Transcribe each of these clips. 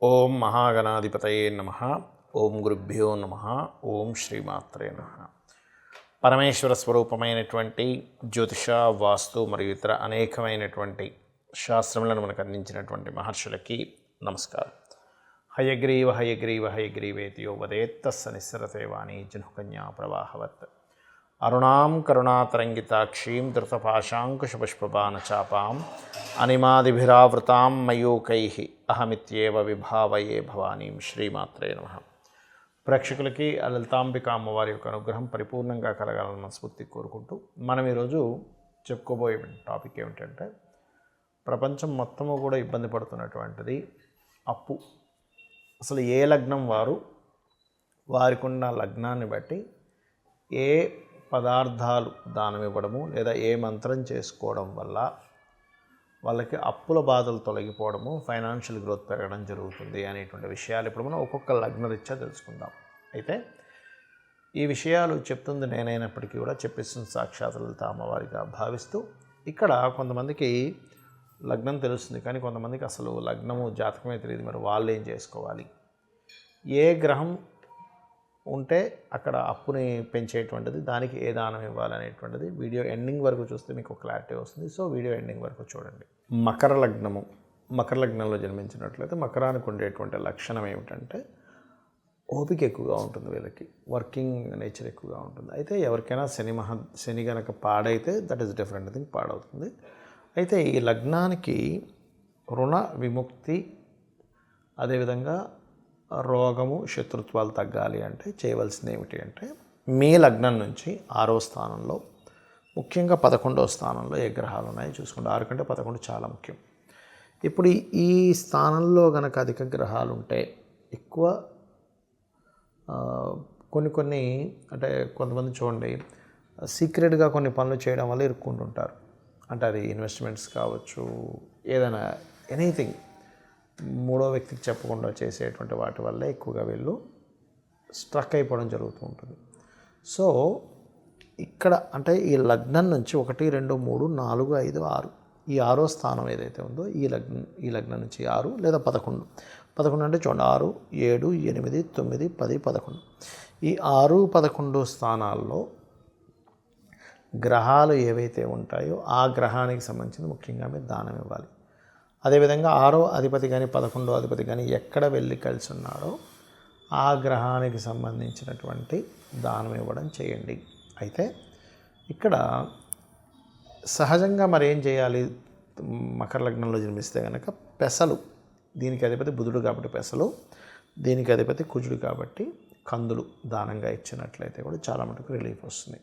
ఓం మహాగణాధిపతయే నమః. ఓం గురుభ్యో నమః. ఓం శ్రీమాత్రే నమః. పరమేశ్వర స్వరూపమైనటువంటి జ్యోతిష, వాస్తు మరియు ఇతర అనేకమైనటువంటి శాస్త్రములను మనకు అందించినటువంటి మహర్షులకి నమస్కారం. హయగ్రీవ హయగ్రీవ హయగ్రీవేతియో వదేత్తస్స నిస్సరతే వాణి జనుకన్యా ప్రవాహవత్. అరుణాం కరుణాతరంగితాక్షీం ధృతపాశాంకుశపుష్పబాణచాపాం అనిమాదిభిరావృతాం మయూకైః అహమిత్యేవ విభావయే భవానీం. శ్రీమాత్రే నమః. ప్రేక్షకులకి లలితాంబిక అమ్మవారి యొక్క అనుగ్రహం పరిపూర్ణంగా కలగాలని మనస్ఫూర్తి కోరుకుంటూ మనం ఈరోజు చెప్పుకోబోయే టాపిక్ ఏమిటంటే, ప్రపంచం మొత్తము కూడా ఇబ్బంది పడుతున్నటువంటిది అప్పు. అసలు ఏ లగ్నం వారికి ఉన్న లగ్నాన్ని బట్టి ఏ పదార్థాలు దానం ఇవ్వడము లేదా ఏ మంత్రం చేసుకోవడం వల్ల వాళ్ళకి అప్పుల బాధలు తొలగిపోవడము, ఫైనాన్షియల్ గ్రోత్ పెరగడం జరుగుతుంది అనేటువంటి విషయాలు ఇప్పుడు మనం ఒక్కొక్క లగ్నరీత్యా తెలుసుకుందాం. అయితే ఈ విషయాలు చెప్తుంది నేనైనప్పటికీ కూడా చెప్పిస్తుంది సాక్షాత్ లలిత అమ్మవారిగా భావిస్తూ, ఇక్కడ కొంతమందికి లగ్నం తెలుస్తుంది కానీ కొంతమందికి అసలు లగ్నము జాతకమే తెలియదు. మరి వాళ్ళు ఏం చేసుకోవాలి, ఏ గ్రహం ఉంటే అక్కడ అప్పుని పెంచేటువంటిది, దానికి ఏ దానం ఇవ్వాలనేటువంటిది వీడియో ఎండింగ్ వరకు చూస్తే మీకు క్లారిటీ వస్తుంది. సో వీడియో ఎండింగ్ వరకు చూడండి. మకర లగ్నంలో జన్మించినట్లయితే మకరానికి ఉండేటువంటి లక్షణం ఏమిటంటే ఓపిక ఎక్కువగా ఉంటుంది, వీళ్ళకి వర్కింగ్ నేచర్ ఎక్కువగా ఉంటుంది. అయితే ఎవరికైనా శని కనుక పాడైతే దట్ ఈస్ డిఫరెంట్ థింగ్, పాడవుతుంది. అయితే ఈ లగ్నానికి రుణ విముక్తి, అదేవిధంగా రోగము, శత్రుత్వాలు తగ్గాలి అంటే చేయవలసింది ఏమిటి అంటే, మీ లగ్నం నుంచి 6వ స్థానంలో, ముఖ్యంగా 11వ స్థానంలో ఏ గ్రహాలు ఉన్నాయో చూసుకోండి. 6 కంటే 11 చాలా ముఖ్యం. ఇప్పుడు ఈ స్థానంలో కనుక అధిక గ్రహాలు ఉంటే ఎక్కువ కొన్ని అంటే కొంతమంది చూడండి సీక్రెట్గా కొన్ని పనులు చేయడం వల్ల ఇరుక్కుంటుంటారు. అంటే అది ఇన్వెస్ట్మెంట్స్ కావచ్చు, ఏదైనా ఎనీథింగ్ మూడో వ్యక్తికి చెప్పకుండా చేసేటువంటి వాటి వల్ల ఎక్కువగా వీళ్ళు స్ట్రక్ అయిపోవడం జరుగుతూ ఉంటుంది. సో ఇక్కడ అంటే ఈ లగ్నం నుంచి 1, 2, 3, 4, 5, 6 ఈ 6వ స్థానం ఏదైతే ఉందో ఈ లగ్నం నుంచి 6 లేదా 11 అంటే చూడండి 6, 7, 8, 9, 10, 11 ఈ 6, 11 స్థానాల్లో గ్రహాలు ఏవైతే ఉంటాయో ఆ గ్రహానికి సంబంధించిన ముఖ్యంగా మీరు దానం ఇవ్వాలి. అదేవిధంగా 6వ అధిపతి కానీ 11వ అధిపతి కానీ ఎక్కడ వెళ్ళి కలిసి ఉన్నారో ఆ గ్రహానికి సంబంధించినటువంటి దానం ఇవ్వడం చేయండి. అయితే ఇక్కడ సహజంగా మరి ఏం చేయాలి, మకర లగ్నంలో జన్మిస్తే కనుక పెసలు, దీనికి అధిపతి బుధుడు కాబట్టి పెసలు, దీనికి అధిపతి కుజుడు కాబట్టి కందులు దానంగా ఇచ్చినట్లయితే కూడా చాలా మటుకు రిలీఫ్ వస్తుంది.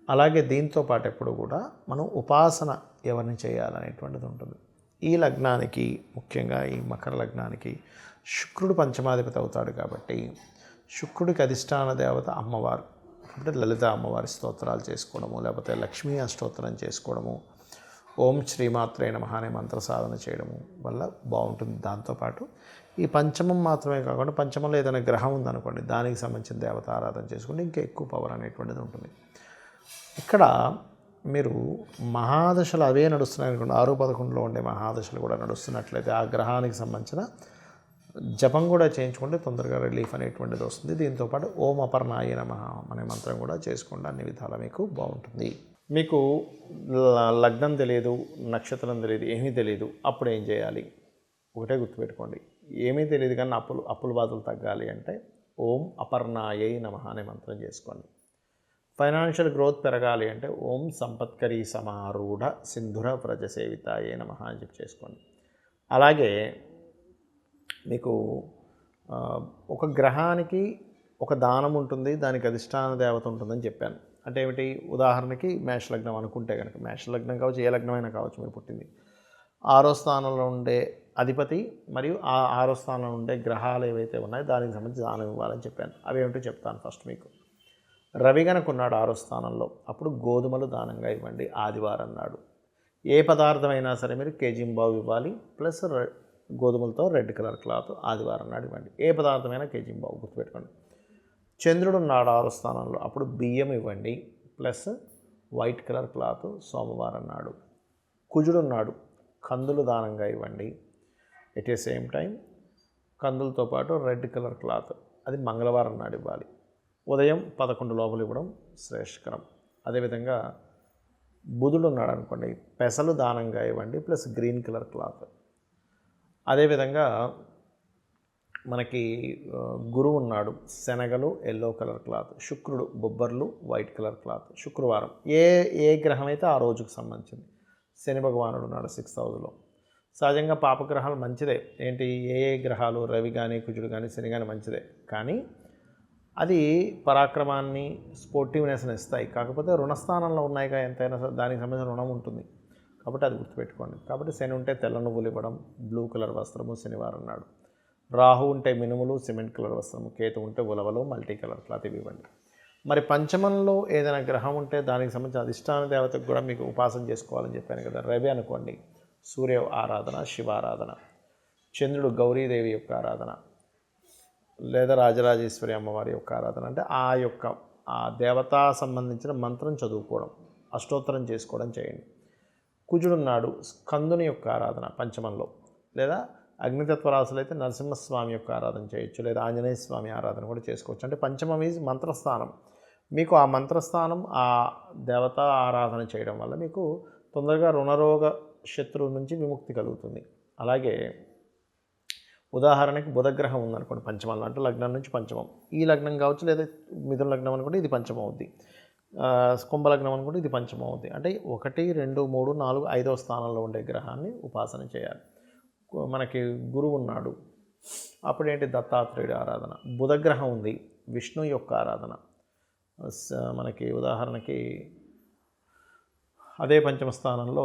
అలాగే దీంతో పాటు ఎప్పుడు కూడా మనం ఉపాసన ఎవరిని చేయాలనేటువంటిది ఉంటుంది. ఈ లగ్నానికి ముఖ్యంగా ఈ మకర లగ్నానికి శుక్రుడు పంచమాధిపతి అవుతాడు కాబట్టి శుక్రుడికి అధిష్టాన దేవత అమ్మవారు అంటే లలిత అమ్మవారి స్తోత్రాలు చేసుకోవడము, లేకపోతే లక్ష్మీ అష్టోత్తరం చేసుకోవడము, ఓం శ్రీమాత్రే నమః అనే మంత్ర సాధన చేయడము వల్ల బాగుంటుంది. దాంతోపాటు ఈ పంచమం మాత్రమే కాకుండా పంచమంలో ఏదైనా గ్రహం ఉందనుకోండి, దానికి సంబంధించిన దేవత ఆరాధన చేసుకుంటే ఇంకా ఎక్కువ పవర్ అనేటువంటిది ఉంటుంది. ఇక్కడ మీరు మహాదశలు అవే నడుస్తున్నాయి అనుకోండి, 6, 11లో ఉండే మహాదశలు కూడా నడుస్తున్నట్లయితే ఆ గ్రహానికి సంబంధించిన జపం కూడా చేయించుకుంటే తొందరగా రిలీఫ్ అనేటువంటిది వస్తుంది. దీంతోపాటు ఓం అపర్ణాయ నమః అనే మంత్రం కూడా చేసుకోండి, అన్ని విధాలా మీకు బాగుంటుంది. మీకు లగ్నం తెలియదు, నక్షత్రం తెలియదు, ఏమీ తెలియదు, అప్పుడు ఏం చేయాలి? ఒకటే గుర్తుపెట్టుకోండి, ఏమీ తెలియదు కానీ అప్పుల బాధలు తగ్గాలి అంటే ఓం అపర్ణాయ నమః అనే మంత్రం చేసుకోండి. ఫైనాన్షియల్ గ్రోత్ పెరగాలి అంటే ఓం సంపత్కరీ సమారూఢ సింధుర వ్రజసేవితాయే నమః అని చెప్పి చేసుకోండి. అలాగే మీకు ఒక గ్రహానికి ఒక దానం ఉంటుంది, దానికి అధిష్టాన దేవత ఉంటుందని చెప్పాను. అంటే ఏమిటి, ఉదాహరణకి మేషలగ్నం అనుకుంటే కనుక, మేషలగ్నం కావచ్చు, ఏ లగ్నమైనా కావచ్చు మీరు పుట్టింది, 6వ స్థానంలో ఉండే అధిపతి మరియు ఆ 6వ స్థానంలో ఉండే గ్రహాలు ఏవైతే ఉన్నాయో దానికి సంబంధించి దానం ఇవ్వాలని చెప్పాను. అవి ఏమిటో చెప్తాను ఫస్ట్ మీకు. రవి కనుక ఉన్నాడు 6వ స్థానంలో, అప్పుడు గోధుమలు దానంగా ఇవ్వండి ఆదివారం నాడు. ఏ పదార్థమైనా సరే మీరు కేజీంబావు ఇవ్వాలి, ప్లస్ గోధుమలతో రెడ్ కలర్ క్లాత్ ఆదివారం నాడు ఇవ్వండి. ఏ పదార్థమైనా కేజీంబావు గుర్తుపెట్టుకోండి. చంద్రుడు ఉన్నాడు 6వ స్థానంలో, అప్పుడు బియ్యం ఇవ్వండి ప్లస్ వైట్ కలర్ క్లాత్ సోమవారం నాడు. కుజుడు ఉన్నాడు, కందులు దానంగా ఇవ్వండి. ఎట్ ఏ సేమ్ టైం కందులతో పాటు రెడ్ కలర్ క్లాత్, అది మంగళవారం నాడు ఇవ్వాలి. ఉదయం 11 లోపల ఇవ్వడం శ్రేష్కరం. అదేవిధంగా బుధుడు ఉన్నాడు అనుకోండి, పెసలు దానంగా ఇవ్వండి ప్లస్ గ్రీన్ కలర్ క్లాత్. అదేవిధంగా మనకి గురువు ఉన్నాడు, శనగలు ఎల్లో కలర్ క్లాత్. శుక్రుడు బొబ్బర్లు వైట్ కలర్ క్లాత్. శుక్రవారం ఏ గ్రహం అయితే ఆ రోజుకు సంబంధించింది. శని భగవానుడు ఉన్నాడు 6th హౌస్లో. సహజంగా పాపగ్రహాలు మంచిదే, ఏంటి ఏ గ్రహాలు రవి కానీ కుజుడు కానీ శని కానీ మంచిదే, కానీ అది పరాక్రమాన్ని స్పోర్టివ్నెస్ని ఇస్తాయి. కాకపోతే రుణస్థానంలో ఉన్నాయిగా, ఎంతైనా దానికి సంబంధించిన రుణం ఉంటుంది కాబట్టి అది గుర్తుపెట్టుకోండి. కాబట్టి శని ఉంటే తెల్ల నువ్వులు ఇవ్వడం, బ్లూ కలర్ వస్త్రము శనివారం నాడు. రాహు ఉంటే మినుములు సిమెంట్ కలర్ వస్త్రము, కేతు ఉంటే ఉలవలు మల్టీ కలర్ క్లాత్ ఇవి ఇవ్వండి. మరి పంచమంలో ఏదైనా గ్రహం ఉంటే దానికి సంబంధించిన అధిష్టాన దేవతకు కూడా మీకు ఉపాసన చేసుకోవాలని చెప్పాను కదా. రవి అనుకోండి, సూర్య ఆరాధన, శివారాధన. చంద్రుడు గౌరీదేవి యొక్క ఆరాధన, లేదా రాజరాజేశ్వరి అమ్మవారి యొక్క ఆరాధన. అంటే ఆ దేవతా సంబంధించిన మంత్రం చదువుకోవడం, అష్టోత్తరం చేసుకోవడం చేయండి. కుజుడున్నాడు, స్కందుని యొక్క ఆరాధన పంచమంలో, లేదా అగ్నితత్వ రాశులు అయితే నరసింహస్వామి యొక్క ఆరాధన చేయొచ్చు, లేదా ఆంజనేయ స్వామి ఆరాధన కూడా చేసుకోవచ్చు. అంటే పంచమం ఈజ్ మంత్రస్థానం. మీకు ఆ మంత్రస్థానం, ఆ దేవతా ఆరాధన చేయడం వల్ల మీకు తొందరగా రుణరోగ శత్రువు నుంచి విముక్తి కలుగుతుంది. అలాగే ఉదాహరణకి బుధగ్రహం ఉందనుకోండి పంచమంలో, అంటే లగ్నం నుంచి పంచమం, ఈ లగ్నం కావచ్చు, లేదా మిథున లగ్నం అనుకుంటే ఇది పంచమం అవుద్ది, కుంభలగ్నం అనుకుంటే ఇది పంచమం అవుద్ది. అంటే 1, 2, 3, 4, 5వ స్థానంలో ఉండే గ్రహాన్ని ఉపాసన చేయాలి. మనకి గురువు ఉన్నాడు, అప్పుడేంటి దత్తాత్రేయుడి ఆరాధన. బుధగ్రహం ఉంది, విష్ణు యొక్క ఆరాధన. మనకి ఉదాహరణకి అదే పంచమ స్థానంలో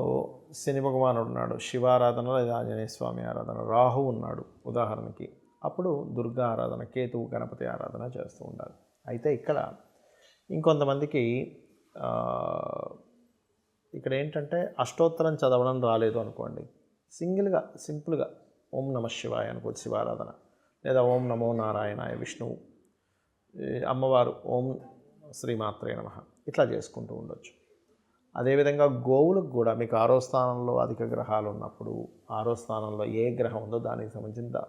శని భగవానుడు ఉన్నాడు, శివారాధన లేదా ఆంజనేయ స్వామి ఆరాధన. రాహు ఉన్నాడు ఉదాహరణకి, అప్పుడు దుర్గా ఆరాధన, కేతువు గణపతి ఆరాధన చేస్తూ ఉండాలి. అయితే ఇక్కడ ఇంకొంతమందికి ఇక్కడ ఏంటంటే అష్టోత్తరం చదవడం రాలేదు అనుకోండి, సింపుల్గా ఓం నమ శివాయ అనుకోవచ్చు శివారాధన, లేదా ఓం నమో నారాయణాయ విష్ణువు, అమ్మవారు ఓం శ్రీమాత్రే నమః, ఇట్లా చేసుకుంటూ ఉండొచ్చు. అదేవిధంగా గోవులకు కూడా మీకు 6వ స్థానంలో అధిక గ్రహాలు ఉన్నప్పుడు 6వ స్థానంలో ఏ గ్రహం ఉందో దానికి సంబంధించిన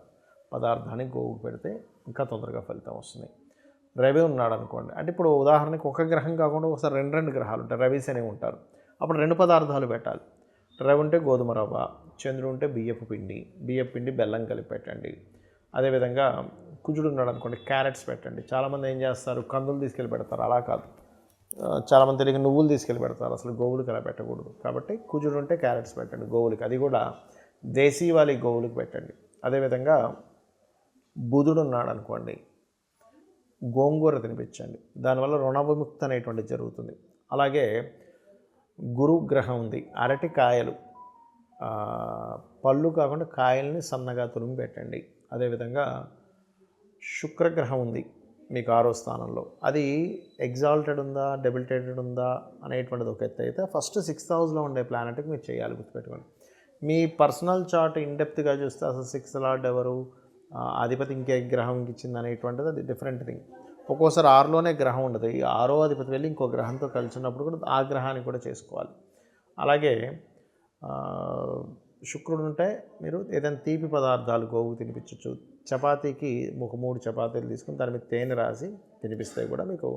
పదార్థాన్ని గోవుకు పెడితే ఇంకా తొందరగా ఫలితం వస్తుంది. రవి ఉన్నాడు అనుకోండి, అంటే ఇప్పుడు ఉదాహరణకి ఒక గ్రహం కాకుండా ఒకసారి 2 గ్రహాలు ఉంటాయి, రవి శని ఉంటారు, అప్పుడు 2 పదార్థాలు పెట్టాలి. రవి ఉంటే గోధుమ రవ్వ, చంద్రుడు ఉంటే బియ్యపు పిండి బెల్లం కలిపి పెట్టండి. అదేవిధంగా కుజుడు ఉన్నాడు అనుకోండి, క్యారెట్స్ పెట్టండి. చాలామంది ఏం చేస్తారు, కందులు తీసుకెళ్ళి పెడతారు, అలా కాదు. చాలామంది తెలియక నువ్వులు తీసుకెళ్ళి పెడతారు, అసలు గోవులకి అలా పెట్టకూడదు. కాబట్టి కుజుడు ఉంటే క్యారెట్స్ పెట్టండి గోవులకి, అది కూడా దేశీవాలి గోవులకి పెట్టండి. అదేవిధంగా బుధుడు ఉన్నాడు అనుకోండి, గోంగూర తినిపించండి, దానివల్ల రుణ విముక్తి అనేటువంటిది జరుగుతుంది. అలాగే గురువు గ్రహం ఉంది, అరటికాయలు, పళ్ళు కాకుండా కాయల్ని సన్నగా తురిమి పెట్టండి. అదేవిధంగా శుక్రగ్రహం ఉంది మీకు 6వ స్థానంలో, అది ఎగ్జాల్టెడ్ ఉందా డెబిలిటేటెడ్ ఉందా అనేటువంటిది ఒక ఎత్తు అయితే, ఫస్ట్ 6th హౌస్లో ఉండే ప్లానెట్కి మీరు చేయాలి, గుర్తుపెట్టుకోండి. మీ పర్సనల్ చార్ట్ ఇన్డెప్త్గా చూస్తే అసలు 6th లార్డ్ ఎవరు, అధిపతి ఇంకే గ్రహంకి ఇచ్చింది అనేటువంటిది అది డిఫరెంట్ థింగ్. ఒక్కోసారి 6లోనే గ్రహం ఉండదు, ఈ 6వ అధిపతి వెళ్ళి ఇంకో గ్రహంతో కలిసినప్పుడు కూడా ఆ గ్రహాన్ని కూడా చేసుకోవాలి. అలాగే శుక్రుడు ఉంటే మీరు ఏదైనా తీపి పదార్థాలు గోవుకు తినిపించవచ్చు. చపాతీకి ఒక 3 చపాతీలు తీసుకుని దాని మీద తేనె రాసి తినిపిస్తే కూడా మీకు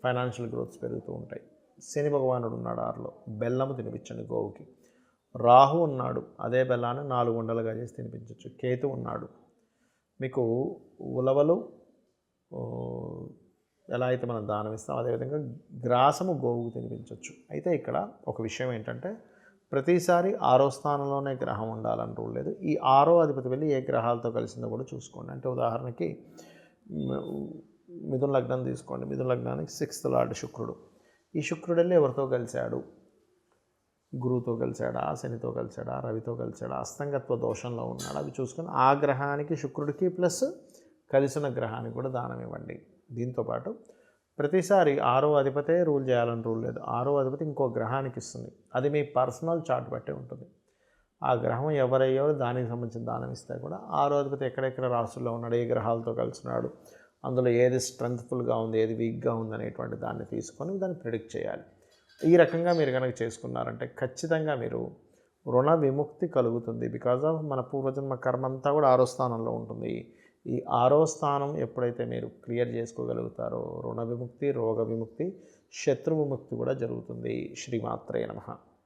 ఫైనాన్షియల్ గ్రోత్స్ పెరుగుతూ ఉంటాయి. శని భగవానుడు ఉన్నాడు 6లో, బెల్లము తినిపించండి గోవుకి. రాహు ఉన్నాడు, అదే బెల్లాన్ని 4 ఉండలుగా చేసి తినిపించవచ్చు. కేతు ఉన్నాడు, మీకు ఉలవలు ఎలా అయితే మనం దానం ఇస్తాం అదేవిధంగా గ్రాసము గోవుకు తినిపించవచ్చు. అయితే ఇక్కడ ఒక విషయం ఏంటంటే, ప్రతిసారి 6వ స్థానంలోనే గ్రహం ఉండాలని రూల్ లేదు. ఈ 6వ అధిపతి వెళ్ళి ఏ గ్రహాలతో కలిసిందో కూడా చూసుకోండి. అంటే ఉదాహరణకి మిథున లగ్నం తీసుకోండి, మిథున లగ్నానికి 6th లార్డ్ శుక్రుడు. ఈ శుక్రుడు వెళ్ళి ఎవరితో కలిశాడు, గురువుతో కలిశాడా, శనితో కలిశాడా, రవితో కలిశాడా, అస్తంగత్వ దోషంలో ఉన్నాడు, అవి చూసుకొని ఆ గ్రహానికి శుక్రుడికి ప్లస్ కలిసిన గ్రహానికి కూడా దానం ఇవ్వండి. దీంతోపాటు ప్రతిసారి 6వ అధిపతే రూల్ చేయాలని రూల్ లేదు, 6వ అధిపతి ఇంకో గ్రహానికి ఇస్తుంది, అది మీ పర్సనల్ చార్ట్ బట్టే ఉంటుంది. ఆ గ్రహం ఎవరయ్యో దానికి సంబంధించిన దానం ఇస్తే కూడా 6వ అధిపతి ఎక్కడెక్కడ రాశుల్లో ఉన్నాడు, ఏ గ్రహాలతో కలిసినాడు, అందులో ఏది స్ట్రెంగ్త్ఫుల్గా ఉంది, ఏది వీక్గా ఉంది అనేటువంటి దాన్ని తీసుకొని దాన్ని ప్రిడిక్ట్ చేయాలి. ఈ రకంగా మీరు కనుక చేసుకున్నారంటే ఖచ్చితంగా మీరు రుణ విముక్తి కలుగుతుంది. బికాజ్ ఆఫ్ మన పూర్వజన్మ కర్మ అంతా కూడా 6వ స్థానంలో ఉంటుంది. ఈ 6వ స్థానం ఎప్పుడైతే మీరు క్లియర్ చేసుకోగలుగుతారో రుణ విముక్తి, రోగ విముక్తి, శత్రు విముక్తి కూడా జరుగుతుంది. శ్రీమాత్రే నమః.